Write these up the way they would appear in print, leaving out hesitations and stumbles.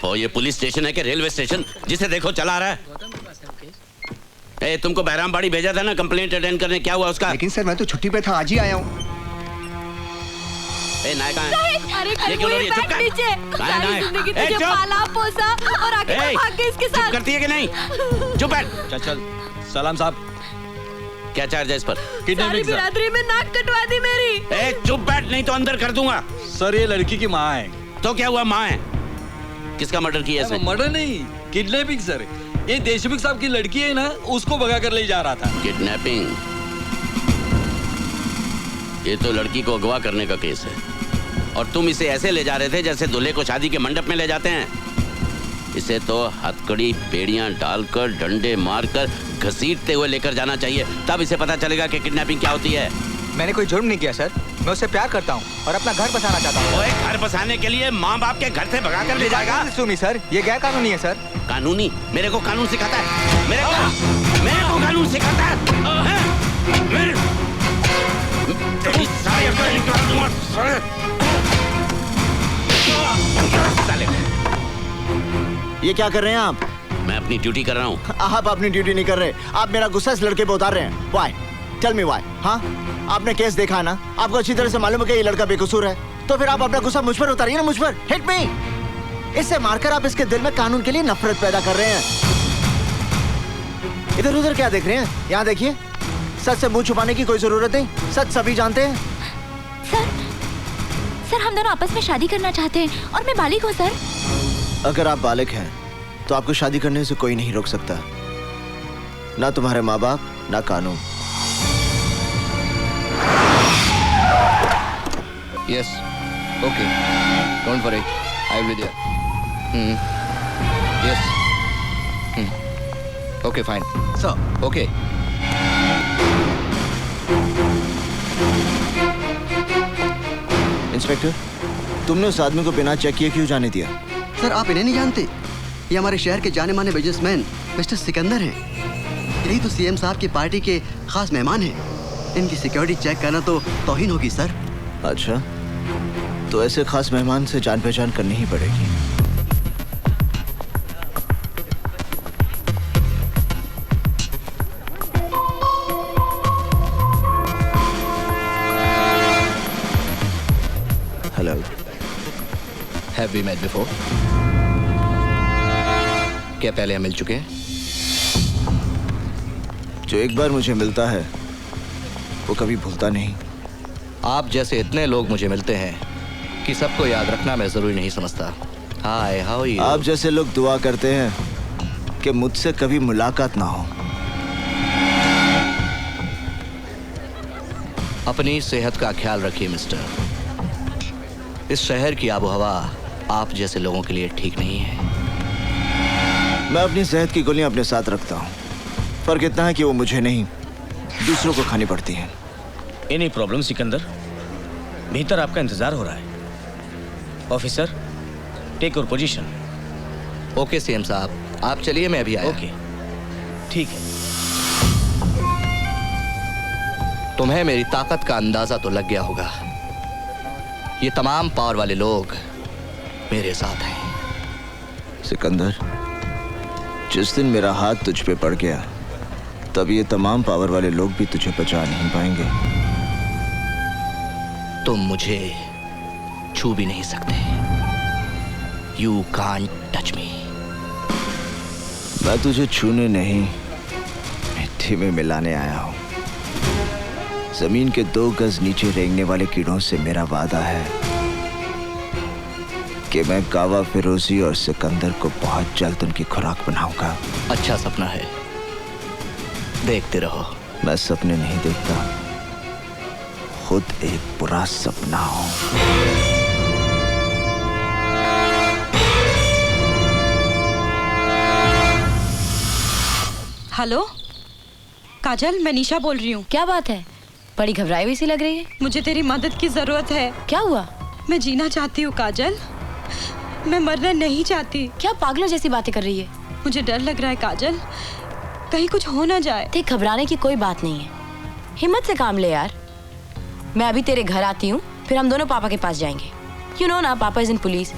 ओहो, ये police station है कि रेलवे स्टेशन? जिसे देखो चला आ रहा है। ए, तुमको बहरामबाड़ी भेजा था ना कंप्लेंट अटेंड करने, क्या हुआ उसका? लेकिन सर मैं तो छुट्टी पे था, आज ही आया हूँ। ए, नायक कहाँ है? अरे ये क्यों लड़ी? चुप कर। सारी जिंदगी तुझे पाला पोसा और आगे भाग गई इसके साथ। चुप करती है कि नहीं? चुप बैठ। चल सलाम साहब, क्या चार्ज है इस पर? सारी बिरादरी में नाक कटवा दी मेरी। ए, चुप बैठ, नहीं तो अंदर कर दूंगा। सर ये लड़की की माँ है। तो क्या हुआ, माँ है? किसका मर्डर किया इसने? मर्डर नहीं, किडनैपिंग सर। ये देशमुख साहब की लड़की है ना, उसको भगा कर ले जा रहा था। किडनैपिंग? ये तो लड़की को अगवा करने का केस है, और तुम इसे ऐसे ले जा रहे थे जैसे दूल्हे को शादी के मंडप में ले जाते हैं। इसे तो हथकड़ी बेड़ियां डालकर, डंडे मारकर, घसीटते हुए लेकर जाना चाहिए, तब इसे पता चलेगा कि किडनैपिंग क्या होती है। मैंने कोई जुर्म नहीं किया सर, मैं उससे प्यार करता हूँ और अपना घर बसाना चाहता हूँ। ओए, घर बसाने के लिए माँ बाप के घर से भगा कर ले जाएगा? सुमी सर, ये गैर कानूनी है सर। कानूनी? मेरे को कानून सिखाता है? मेरे को कानून सिखाता है? तेरी सारी अकल निकाल दूंगा साले। ये क्या कर रहे हैं आप? मैं अपनी ड्यूटी कर रहा हूँ। आप अपनी ड्यूटी नहीं कर रहे, आप मेरा गुस्सा इस लड़के पे उतार रहे हैं। Why? Tell me why? हाँ, आपने केस देखा है ना, आपको अच्छी तरह से मालूम है कि ये लड़का बेकसूर है, तो फिर आप अपना गुस्सा मुझ पर उतारिए ना, मुझ पर। Hit me. इससे मारकर आप इसके दिल में कानून के लिए नफरत पैदा कर रहे हैं। इधर उधर क्या देख रहे हैं? यहाँ देखिए, सच से मुंह छुपाने की कोई जरूरत नहीं, सच सभी जानते हैं। सर हम दोनों आपस में शादी करना चाहते हैं और मैं बालिग हूँ सर। अगर आप बालिग हैं तो आपको शादी करने से कोई नहीं रोक सकता, ना तुम्हारे माँ बाप, ना कानून। Yes. Okay. Don't worry. I will be there. Yes. Okay, fine. Sir. Okay. Inspector, तुमने उस आदमी को बिना चेक किए क्यों जाने दिया? सर आप इन्हें नहीं जानते, ये हमारे शहर के जाने माने बिजनेसमैन मिस्टर सिकंदर हैं। यही तो सीएम साहब की पार्टी के खास मेहमान हैं। इनकी सिक्योरिटी चेक करना तो तौहीन होगी सर। अच्छा, तो ऐसे खास मेहमान से जान पहचान करनी ही पड़ेगी। Hello. Have we met before? क्या पहले हम मिल चुके हैं? जो एक बार मुझे मिलता है वो कभी भूलता नहीं। आप जैसे इतने लोग मुझे मिलते हैं कि सबको याद रखना मैं जरूरी नहीं समझता। हाय, हाउ आर यू? आप जैसे लोग दुआ करते हैं कि मुझसे कभी मुलाकात ना हो। अपनी सेहत का ख्याल रखिए मिस्टर। इस शहर की आबोहवा आप जैसे लोगों के लिए ठीक नहीं है। मैं अपनी सेहत की गोलियां अपने साथ रखता हूँ, फर्क इतना है कि वो मुझे नहीं, दूसरों को खानी पड़ती हैं। Any problem Sikandar? भीतर आपका इंतजार हो रहा है। Officer, take your position. Okay CM साहब, आप चलिए, मैं अभी आया। ओके, ठीक है। तुम्हें मेरी ताकत का अंदाजा तो लग गया होगा। ये तमाम पावर वाले लोग मेरे साथ हैं। सिकंदर, जिस दिन मेरा हाथ तुझ पे पड़ गया तब ये तमाम पावर वाले लोग भी तुझे बचा नहीं पाएंगे। तुम मुझे छू भी नहीं सकते। You can't touch me. मैं तुझे छूने नहीं, मिट्टी में मिलाने आया हूँ। जमीन के 2 गज नीचे रेंगने वाले कीड़ों से मेरा वादा है कि मैं कावा फिरोजी और सिकंदर को बहुत जल्द उनकी खुराक बनाऊंगा। अच्छा सपना है, देखते रहो। मैं सपने नहीं देखता, खुद एक बुरा सपना हूं। हेलो काजल, मैं निशा बोल रही हूँ। क्या बात है, बड़ी घबराई हुई सी लग रही है। मुझे तेरी मदद की जरूरत है। क्या हुआ? मैं जीना चाहती हूँ काजल, मैं मरना नहीं चाहती। क्या पागलों जैसी बातें कर रही है? मुझे डर लग रहा है काजल, कहीं कुछ हो ना जाए। देख, घबराने की कोई बात नहीं है, हिम्मत से काम ले यार। मैं अभी तेरे घर आती हूँ, फिर हम दोनों पापा के पास जाएंगे। यू नो ना, पापा इज इन पुलिस।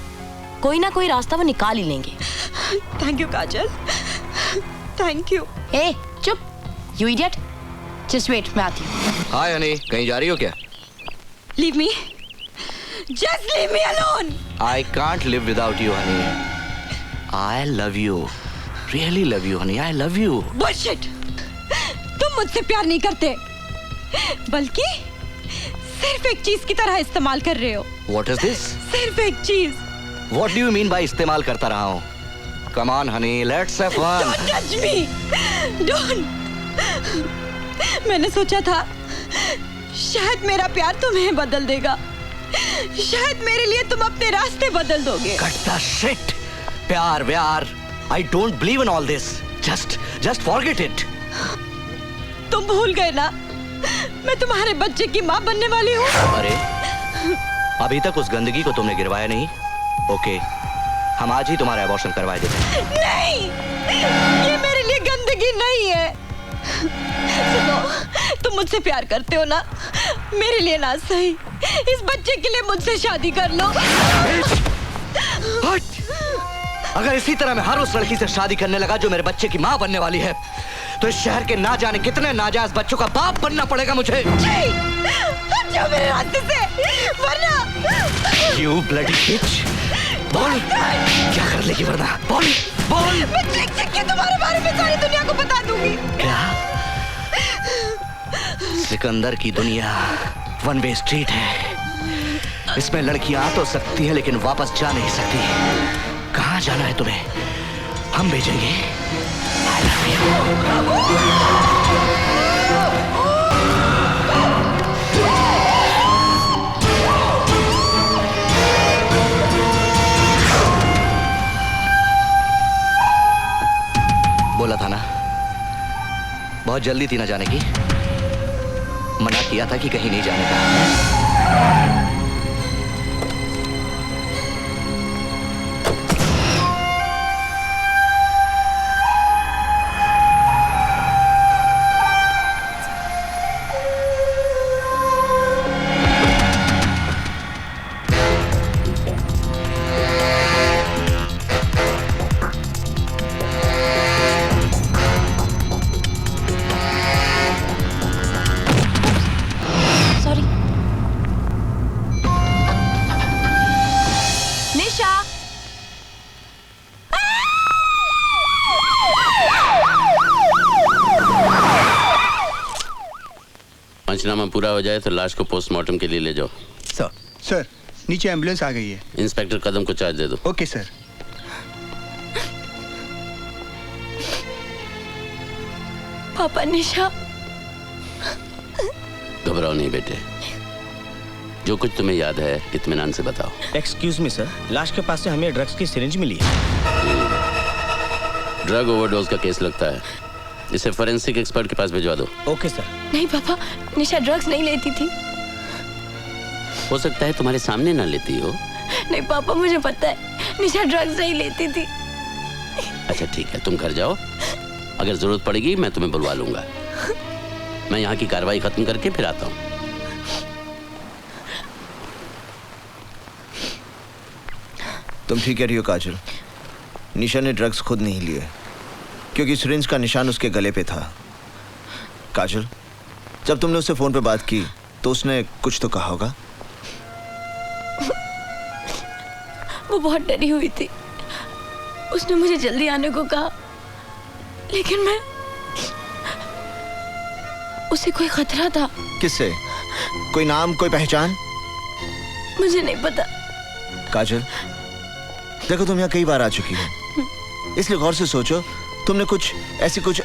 कोई ना कोई रास्ता वो निकाल ही लेंगे। Thank you Kajal, thank you. ए चुप, यू इडियट, जस्ट वेट, मैं आती हूँ। हाय हनी, कहीं जा रही हो क्या? Leave me, just leave me alone. I can't live without you Honey. I love you, really love you Honey, I love you. Bullshit, तुम मुझसे प्यार नहीं करते, बल्कि सिर्फ एक चीज की तरह इस्तेमाल कर रहे हो। What is this? सिर्फ एक चीज। What do you mean by इस्तेमाल करता रहा हूँ? Come on honey, let's have fun. Don't touch me, don't. मैंने सोचा था शायद मेरा प्यार तुम्हें बदल देगा, शायद मेरे लिए तुम अपने रास्ते बदल दोगे। Cut the shit. प्यार व्यार, I don't believe in all this. Just forget it. तुम भूल गए ना, मैं तुम्हारे बच्चे की माँ बनने वाली हूँ। अरे, अभी तक उस गंदगी को तुमने गिरवाया नहीं? ओके, हम आज ही तुम्हारा अबॉर्शन करवा देते हैं। नहीं, ये मेरे लिए गंदगी नहीं है। सुनो, तुम मुझसे प्यार करते हो ना, मेरे लिए ना सही, इस बच्चे के लिए मुझसे शादी कर लो। अगर इसी तरह मैं हर उस लड़की से शादी करने लगा जो मेरे बच्चे की माँ बनने वाली है, तो इस शहर के ना जाने कितने नाजायज बच्चों का बाप बनना पड़ेगा मुझे। हट जाओ मेरे रास्ते से, वरना। You bloody bitch! बोल, क्या कर लेगी वरना? बोल, बोल। मैं चिक के तुम्हारे बारे में सारी दुनिया को बता दूंगी। क्या? सिकंदर की दुनिया वन वे स्ट्रीट है। इसमें लड़कियां आ तो सकती है लेकिन वापस जा नहीं सकती। कहाँ जाना है तुम्हें? हम भेजेंगे। I love you. बोला था ना, बहुत जल्दी थी ना जाने की। मना किया था कि कहीं नहीं जाने का। पंचनामा पूरा हो जाए तो लाश को पोस्टमार्टम के लिए ले जाओ। सर, नीचे एम्बुलेंस आ गई है। इंस्पेक्टर कदम को चार्ज दे दो। Okay sir. पापा, निशा। घबराओ नहीं बेटे, जो कुछ तुम्हें याद है इत्मीनान से बताओ। एक्सक्यूज मी सर, लाश के पास से हमें ड्रग्स की सिरिंज मिली है। ड्रग ओवरडोज का केस लगता है, इसे फोरेंसिक एक्सपर्ट के पास भिजवा दो। Okay sir. नहीं पापा, निशा ड्रग्स नहीं लेती थी। हो सकता है तुम्हारे सामने ना लेती हो। नहीं पापा, मुझे पता है निशा ड्रग्स नहीं लेती थी। अच्छा ठीक है, तुम घर जाओ, अगर जरूरत पड़ेगी मैं तुम्हें बुलवा लूंगा। मैं यहाँ की कार्रवाई खत्म करके फिर आता हूँ। तुम ठीक कह रही हो काजल, निशा ने ड्रग्स खुद नहीं लिए क्योंकि सिरिंज का निशान उसके गले पे था। काजल, जब तुमने उससे फोन पे बात की तो उसने कुछ तो कहा होगा। वो बहुत डरी हुई थी, उसने मुझे जल्दी आने को कहा, लेकिन मैं उसे कोई खतरा था। किससे? कोई नाम, कोई पहचान? मुझे नहीं पता। काजल देखो, तुम यहाँ कई बार आ चुकी हो, इसलिए गौर से सोचो, तुमने कुछ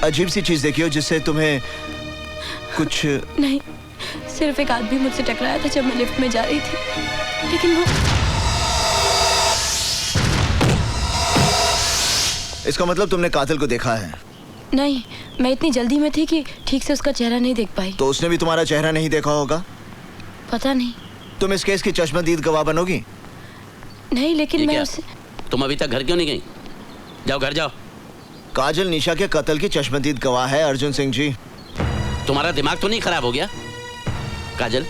अजीब सी चीज देखी हो जिससे तुम्हें कुछ। नहीं, सिर्फ एक आदमी मुझसे टकराया था जब मैं लिफ्ट में जा रही थी, लेकिन वो। इसका मतलब तुमने कातिल को देखा है? नहीं, मैं इतनी जल्दी में थी कि ठीक से उसका चेहरा नहीं देख पाई। तो उसने भी तुम्हारा चेहरा नहीं देखा होगा? पता नहीं। तुम इस केस की चश्मदीद गवाह बनोगी? नहीं, लेकिन मैं उसे। तुम अभी तक घर क्यों नहीं गई? जाओ घर जाओ। काजल निशा के कत्ल की चश्मदीद गवाह है अर्जुन सिंह जी। तुम्हारा दिमाग तो नहीं खराब हो गया? काजल,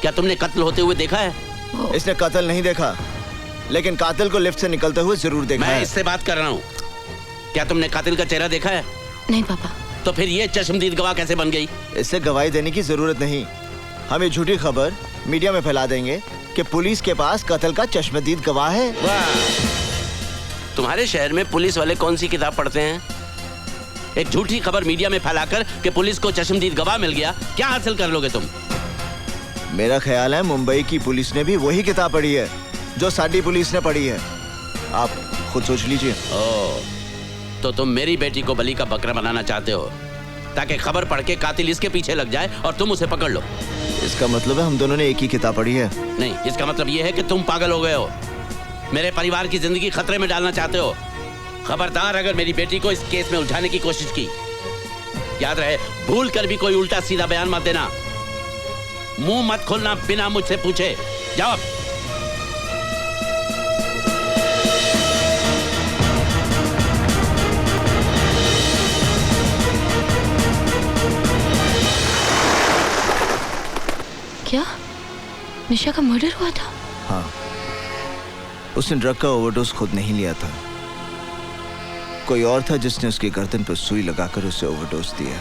क्या तुमने कत्ल होते हुए देखा है? इसने कत्ल नहीं देखा, लेकिन कातिल को लिफ्ट से निकलते हुए जरूर देखा मैं है। इससे बात कर रहा हूँ। क्या तुमने कातिल का चेहरा देखा है? नहीं पापा। तो फिर ये चश्मदीद गवाह कैसे बन गई? इससे गवाही देने की जरूरत नहीं। हम ये झूठी खबर मीडिया में फैला देंगे कि पुलिस के पास कत्ल का चश्मदीद गवाह है। वाह! तुम्हारे शहर में पुलिस वाले कौन सी किताब पढ़ते हैं? एक झूठी खबर मीडिया में फैलाकर कि पुलिस को चश्मदीद गवाह मिल गया, क्या हासिल कर लोगे तुम? मेरा ख्याल है मुंबई की पुलिस ने भी वही किताब पढ़ी है जो साडी पुलिस ने पढ़ी है। आप खुद सोच लीजिए। ओह, तो तुम मेरी बेटी को बलि का बकरा बनाना चाहते हो ताकि खबर पढ़ के कातिल इसके पीछे लग जाए और तुम उसे पकड़ लो। इसका मतलब है हम दोनों ने एक ही किताब पढ़ी है। नहीं, इसका मतलब ये है कि तुम पागल हो गए हो, मेरे परिवार की जिंदगी खतरे में डालना चाहते हो। खबरदार अगर मेरी बेटी को इस केस में उलझाने की कोशिश की, याद रहे भूल कर भी कोई उल्टा सीधा बयान मत देना। मुंह मत खोलना बिना मुझसे पूछे। जाओ। क्या निशा का मर्डर हुआ था? हाँ, उसने ड्रग का ओवरडोज खुद नहीं लिया था। कोई और था जिसने उसकी गर्दन पर सुई लगाकर उसे ओवरडोज दिया।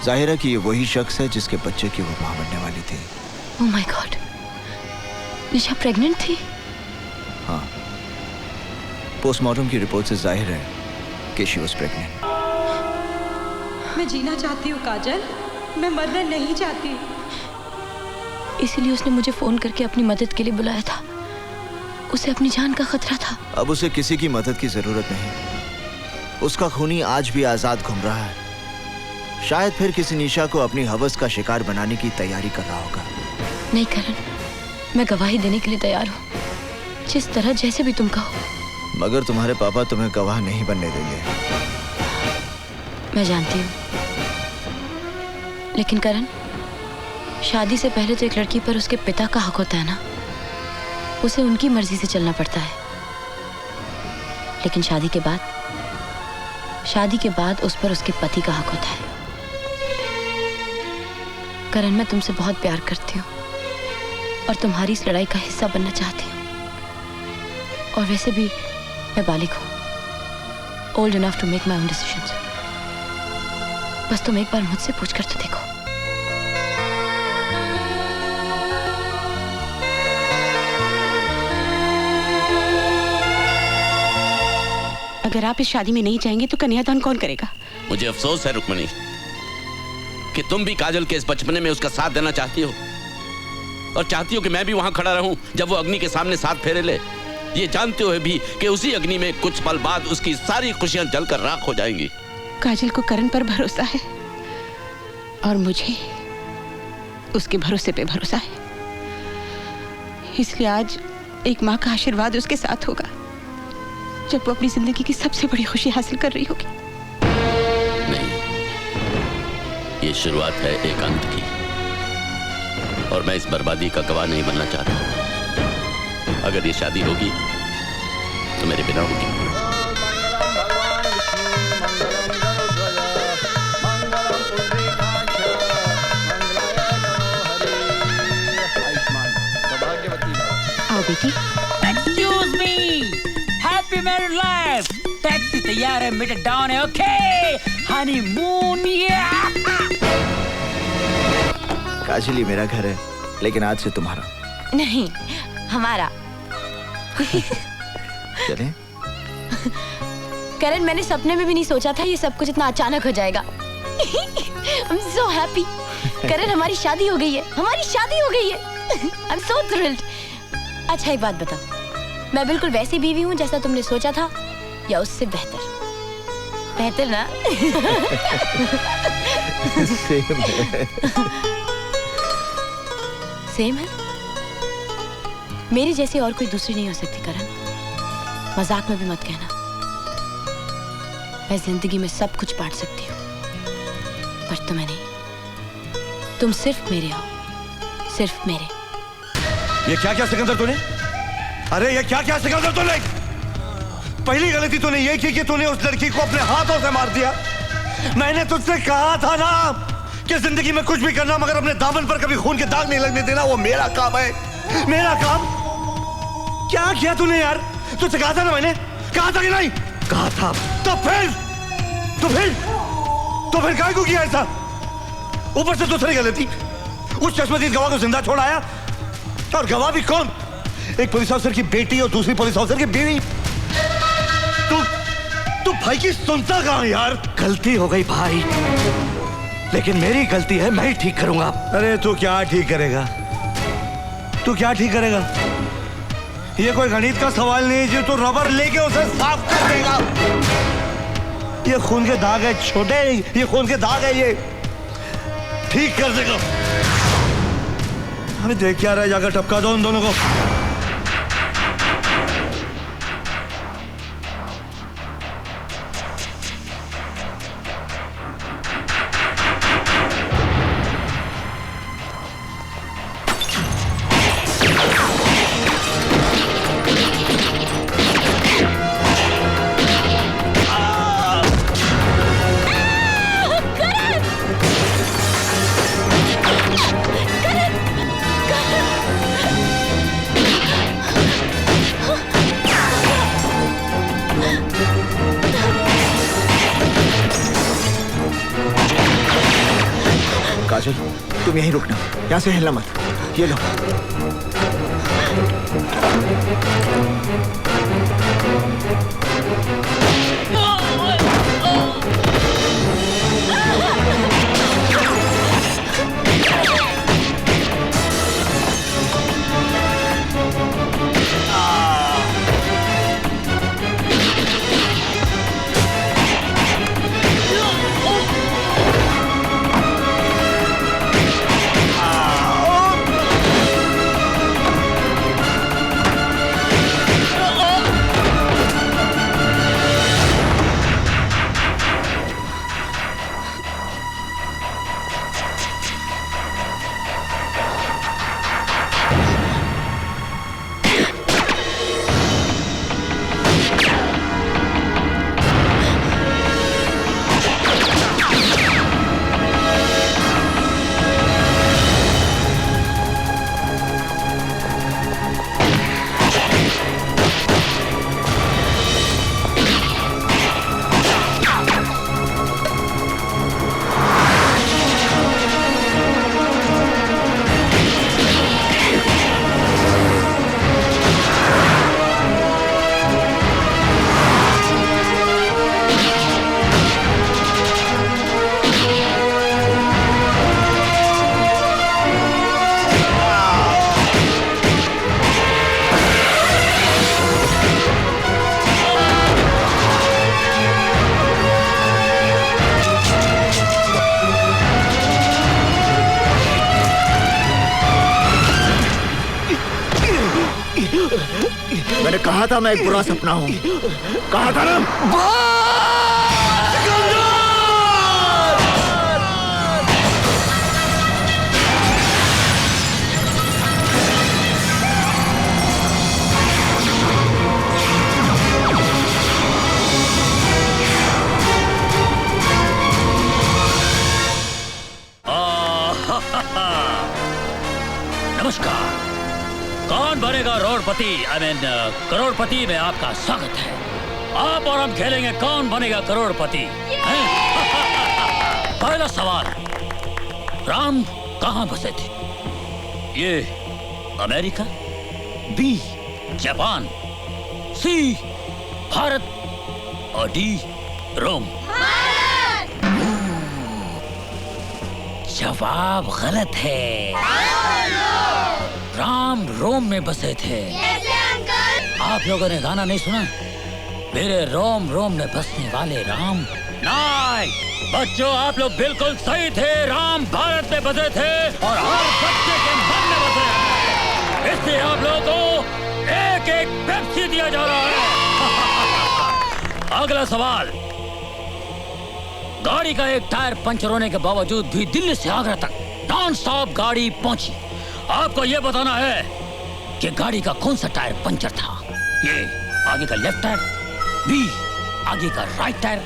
जाहिर है कि ये वही शख्स है जिसके बच्चे की वो मां बनने वाली थी। Oh my God, Nisha pregnant थी? हाँ, पोस्टमार्टम की रिपोर्ट से जाहिर है कि शी वाज प्रेग्नेंट। मैं जीना चाहती हूँ काजल, मैं मरना नहीं चाहती। इसीलिए उसने मुझे फोन करके अपनी मदद के लिए बुलाया था। उसे अपनी जान का खतरा था। अब उसे किसी की मदद की जरूरत नहीं। उसका खूनी आज भी आजाद घूम रहा है। शायद फिर किसी निशा को अपनी हवस का शिकार बनाने की तैयारी कर रहा होगा। नहीं करण, मैं गवाही देने के लिए तैयार हूँ, जिस तरह जैसे भी तुम कहो। मगर तुम्हारे पापा तुम्हें गवाह नहीं बनने देंगे। मैं जानती हूँ, लेकिन करण, शादी से पहले तो एक लड़की पर उसके पिता का हक होता है ना। उसे उनकी मर्जी से चलना पड़ता है। लेकिन शादी के बाद उस पर उसके पति का हक होता है। करण, मैं तुमसे बहुत प्यार करती हूँ और तुम्हारी इस लड़ाई का हिस्सा बनना चाहती हूँ। और वैसे भी मैं बालिग हूँ, old enough to make my own decisions. बस तुम एक बार मुझसे पूछकर तो देखो। अगर आप इस शादी में नहीं जाएंगे तो कन्यादान कौन करेगा? मुझे अफसोस है रुक्मणी कि तुम भी काजल के इस बचपने में उसका साथ देना चाहती हो, और चाहती हो कि मैं भी वहां खड़ा रहूं जब वो अग्नि के सामने साथ फेरे ले, ये जानते हुए भी कि उसी अग्नि में कुछ पल बाद उसकी सारी खुशियां जलकर राख हो जाएंगी। काजल को करण पर भरोसा है और मुझे उसके भरोसे पे भरोसा है। इसलिए आज एक माँ का आशीर्वाद उसके साथ होगा जब वो अपनी जिंदगी की सबसे बड़ी खुशी हासिल कर रही होगी। नहीं, ये शुरुआत है एक अंत की, और मैं इस बर्बादी का गवाह नहीं बनना चाहता। अगर ये शादी होगी तो मेरे बिना होगी। आओ बेटी। Excuse me, happy married life. Taxi तैयार है, मीटर डाउन है। Okay, honeymoon. काजल, ये मेरा घर है, लेकिन आज से तुम्हारा नहीं, हमारा। चलें? करण, मैंने सपने में भी नहीं सोचा था ये सब कुछ इतना अचानक हो जाएगा। I'm so happy। करण, हमारी शादी हो गई है, हमारी शादी हो गई है। I'm so thrilled। अच्छा, एक बात बताओ, मैं बिल्कुल वैसी बीवी हूँ जैसा तुमने सोचा था, या उससे बेहतर? बेहतर ना? सेम है। सेम है? मेरी जैसी और कोई दूसरी नहीं हो सकती करण। मजाक में भी मत कहना। मैं जिंदगी में सब कुछ बांट सकती हूँ, पर तुम्हें नहीं। तुम सिर्फ मेरे हो, सिर्फ मेरे। ये क्या क्या सिकंदर तूने? अरे ये क्या क्या सिकंदर तूने? पहली गलती तूने ये की कि तूने उस लड़की को अपने हाथों से मार दिया। मैंने तुझसे कहा था ना कि जिंदगी में कुछ भी करना मगर अपने दामन पर कभी खून के दाग नहीं लगने देना। वो मेरा काम है, मेरा काम। क्या किया तूने यार? तुझसे कहा था ना मैंने, कहा था कि नहीं? कहा था। तो फिर काय को किया ऐसा? ऊपर से दूसरी गलती, उस चश्मदीद गवाह को जिंदा छोड़ आया, और गवाह भी कौन? एक पुलिस ऑफिसर की बेटी और दूसरी पुलिस ऑफिसर की बीवी। तू भाई की सुनता कहां यार? गलती हो गई भाई, लेकिन मेरी गलती है, मैं ही ठीक करूंगा। अरे तू क्या ठीक करेगा? तू क्या ठीक करेगा? ये कोई गणित का सवाल नहीं जो तू रबर लेके उसे साफ कर देगा। ये खून के दाग है छोटे, ये खून के दाग है, ये ठीक कर देगा। अरे देख क्या रहा, जाकर टपका दो उन दोनों को। काजल, तुम यहीं रुकना, यहाँ से हिलना मत। ये लो। मैंने कहा था मैं एक बुरा सपना हूं, कहा था ना। नमस्कार। कौन बनेगा रोडपति, करोड़पति में आपका स्वागत है। आप और हम खेलेंगे कौन बनेगा करोड़पति। पहला सवाल, राम कहाँ बसे थे? ये अमेरिका, बी जापान, सी भारत और डी रोम। जवाब गलत है। राम रोम में बसे थे। आप लोगों ने गाना नहीं सुना? मेरे रोम रोम में बसने वाले राम। नहीं बच्चों, आप लोग बिल्कुल सही थे। राम भारत में बसे थे और हर बच्चे के मन में बसे हैं। इसलिए आप लोगों को एक एक पेप्सी दिया जा रहा है। अगला सवाल, गाड़ी का एक टायर पंचर होने के बावजूद भी दिल्ली से आगरा तक नॉन स्टॉप गाड़ी पहुंची। आपको यह बताना है कि गाड़ी का कौन सा टायर पंचर था। ये आगे का लेफ्ट टायर, बी आगे का राइट टायर,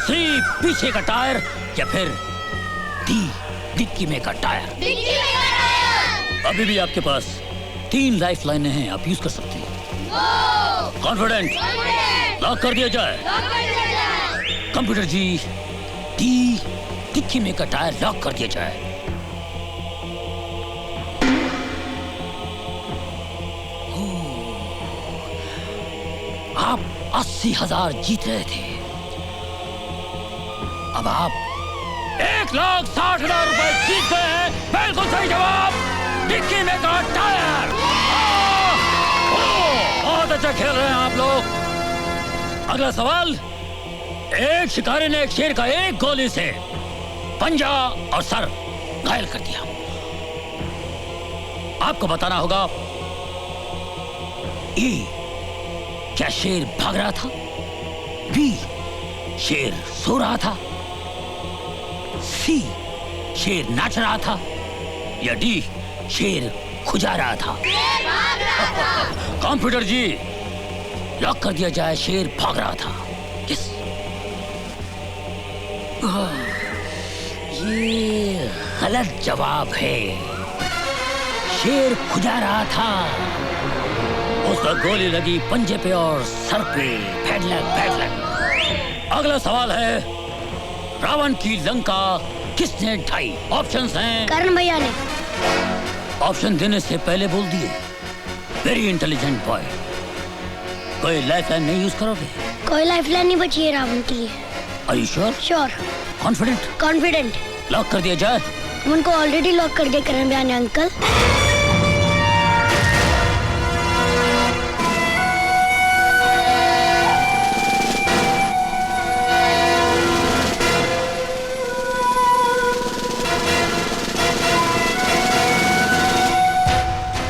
सी पीछे का टायर या फिर डी डिक्की में का टायर। अभी भी आपके पास 3 लाइफ लाइनें हैं, आप यूज कर सकते हैं। कॉन्फिडेंट लॉक कर दिया जाए। कंप्यूटर जी डिक्की में का टायर लॉक कर दिया जाए। आप 80,000 जीत रहे थे, अब आप 1,60,000 रुपए जीत गए हैं। बिल्कुल सही जवाब, डिक्की में का टायर। बहुत अच्छा खेल रहे हैं आप लोग। अगला सवाल, एक शिकारी ने एक शेर का एक गोली से पंजा और सर घायल कर दिया। आपको बताना होगा ए, क्या शेर भाग रहा था, बी, शेर सो रहा था, सी, शेर नाच रहा था, या डी, शेर खुजा रहा था। कंप्यूटर जी लॉक कर दिया जाए, शेर भाग रहा था। यस, ये गलत जवाब है, शेर खुजा रहा था। उसका गोली लगी पंजे पे और सर पे। फैडलक। अगला सवाल है, रावण की लंका किसने ढाई? ऑप्शंस हैं। करण भैया ने। ऑप्शन देने से पहले बोल दिए। Very intelligent boy. कोई लाइफलाइन नहीं यूज करोगे? कोई लाइफलाइन नहीं बची है रावण के लिए। Are you sure? Sure. Confident? Confident. Lock कर दिया जाए। उनको ऑलरेडी लॉक कर दिया करण भैया ने अंकल।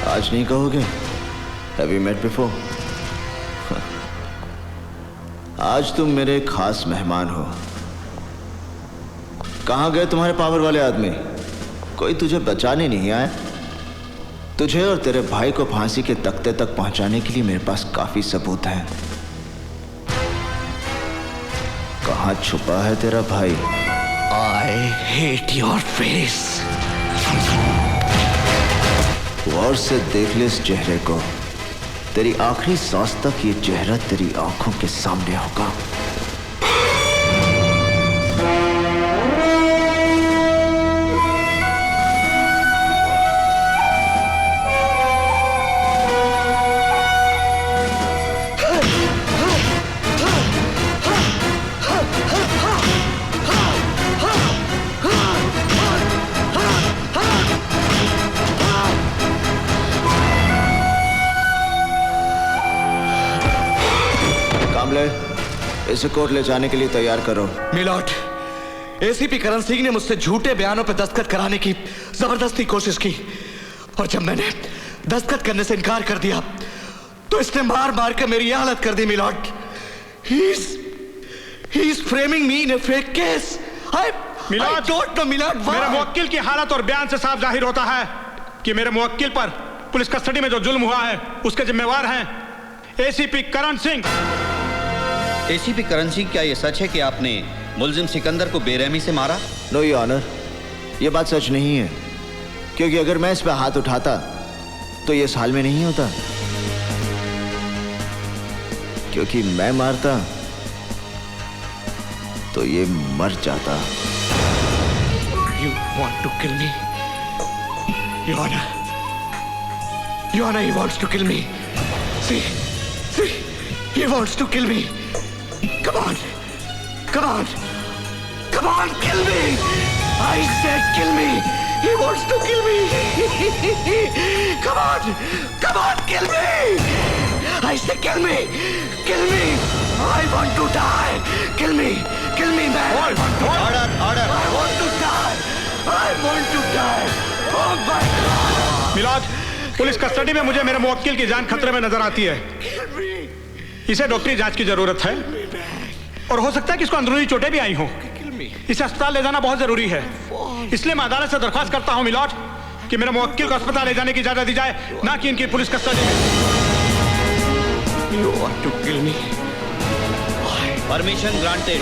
आज नहीं कहोगे? Have you met before? आज तुम मेरे खास मेहमान हो। कहाँ गए तुम्हारे पावर वाले आदमी? कोई तुझे बचाने नहीं आया? तुझे और तेरे भाई को फांसी के तख्ते तक पहुंचाने के लिए मेरे पास काफी सबूत हैं। कहाँ छुपा है तेरा भाई? I hate your face. गौर से देख ले इस चेहरे को। तेरी आखिरी सांस तक ये चेहरा तेरी आंखों के सामने होगा। इसे कोर्ट ले जाने के लिए तैयार करो। मिलॉर्ड, एसीपी करण सिंह ने मुझसे झूठे बयानों पर दस्तखत कराने की जबरदस्ती कोशिश की, और जब मैंने दस्तखत करने से इनकार कर दिया तो इसने मार मार कर मेरी हालत कर दी। Milord, he is framing me in a fake case. I don't know, my lord. मेरे मुवक्किल की हालत और बयान से साफ जाहिर होता है कि मेरे मुवक्किल पर पुलिस कस्टडी में जो जुल्म हुआ है उसके जिम्मेवार हैं एसीपी करण सिंह। एसीपी करण सिंह, क्या यह सच है कि आपने मुलजिम सिकंदर को बेरहमी से मारा? नो योर ऑनर, यह बात सच नहीं है, क्योंकि अगर मैं इस पर हाथ उठाता तो ये इस हाल में नहीं होता, क्योंकि मैं मारता तो ये मर जाता। You want to kill me? Your Honor, he wants to kill me. See, he wants to kill me. Come on, kill me! I said kill me! He wants to kill me! Come on, kill me! I said kill me! I want to die! Kill me, man! Order! I want to die! Oh my God! My lord, police custody में मुझे मेरे मुवक्किल की जान खतरे में नजर आती है। इसे डॉक्टरी जांच की जरूरत है और हो सकता है कि इसको अंदरूनी चोटें भी आई हों। इसे अस्पताल ले जाना बहुत जरूरी है, इसलिए मैं अदालत से दरख्वास्त करता हूं मिलॉर्ड कि मेरे मुवक्किल को अस्पताल ले जाने की इजाजत दी जाए, ना कि इनकी पुलिस कस्टडी में। You want to kill me? Permission granted.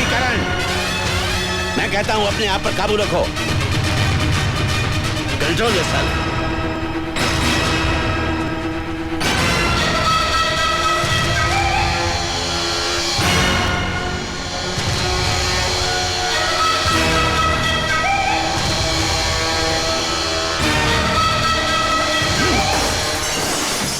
Karan, मैं कहता हूं अपने आप पर काबू रखो। Control yourself.